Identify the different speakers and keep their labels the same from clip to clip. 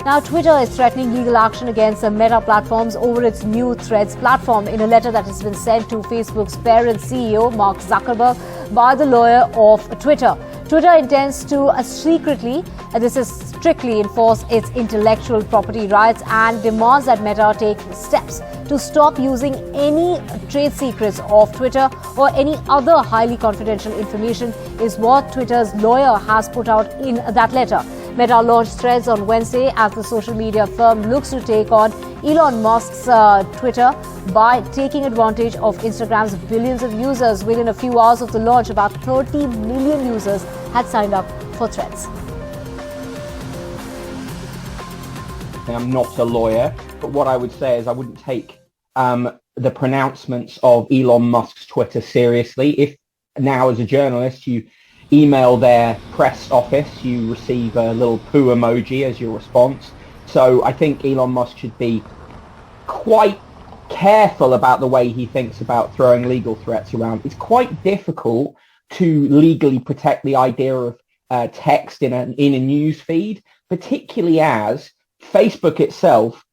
Speaker 1: Now, Twitter is threatening legal action against the Meta platforms over its new Threads platform. In a letter that has been sent to Facebook's parent CEO, Mark Zuckerberg, by the lawyer of Twitter, Twitter intends to strictly enforce its intellectual property rights and demands that Meta take steps to stop using any trade secrets of Twitter or any other highly confidential information, is what Twitter's lawyer has put out in that letter. Meta launched Threads on Wednesday as the social media firm looks to take on Elon Musk's Twitter by taking advantage of Instagram's billions of users. Within a few hours of the launch, about 30 million users had signed up for Threads.
Speaker 2: I'm not a lawyer, but what I would say is I wouldn't take the pronouncements of Elon Musk's Twitter seriously. If now, as a journalist, you email their press office, you receive a little poo emoji as your response. So I think Elon Musk should be quite careful about the way he thinks about throwing legal threats around. It's quite difficult to legally protect the idea of text in a news feed, particularly as Facebook itself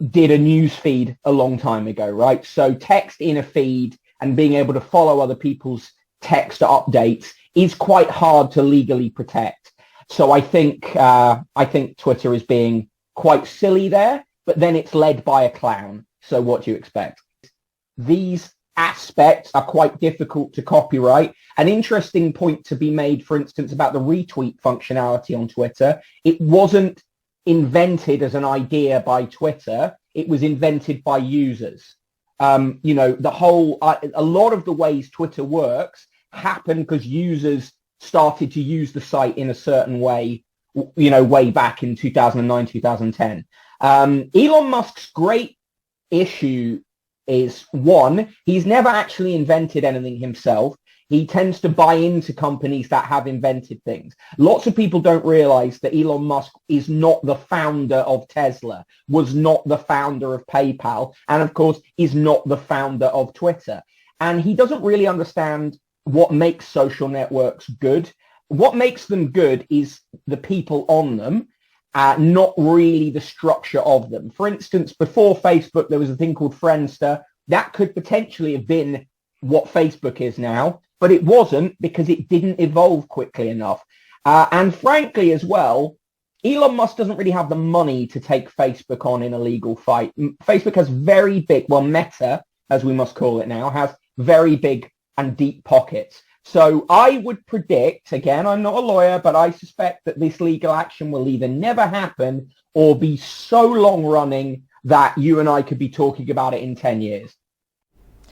Speaker 2: did a news feed a long time ago, right? So text in a feed and being able to follow other people's text updates is quite hard to legally protect. So I think Twitter is being quite silly there, but then it's led by a clown. So what do you expect? These aspects are quite difficult to copyright. An interesting point to be made, for instance, about the retweet functionality on Twitter. It wasn't invented as an idea by Twitter. It was invented by users. A lot of the ways Twitter works happened because users started to use the site in a certain way, way back in 2009, 2010. Elon Musk's great issue is, one, he's never actually invented anything himself. He tends to buy into companies that have invented things. Lots of people don't realize that Elon Musk is not the founder of Tesla, was not the founder of PayPal, and of course is not the founder of Twitter. And he doesn't really understand what makes social networks good. What makes them good is the people on them, not really the structure of them. For instance, before Facebook, there was a thing called Friendster. That could potentially have been what Facebook is now, but it wasn't because it didn't evolve quickly enough. And frankly, as well, Elon Musk doesn't really have the money to take Facebook on in a legal fight. Facebook has very big, Meta, as we must call it now, has very big and deep pockets. So I would predict, again, I'm not a lawyer, but I suspect that this legal action will either never happen or be so long running that you and I could be talking about it in 10 years.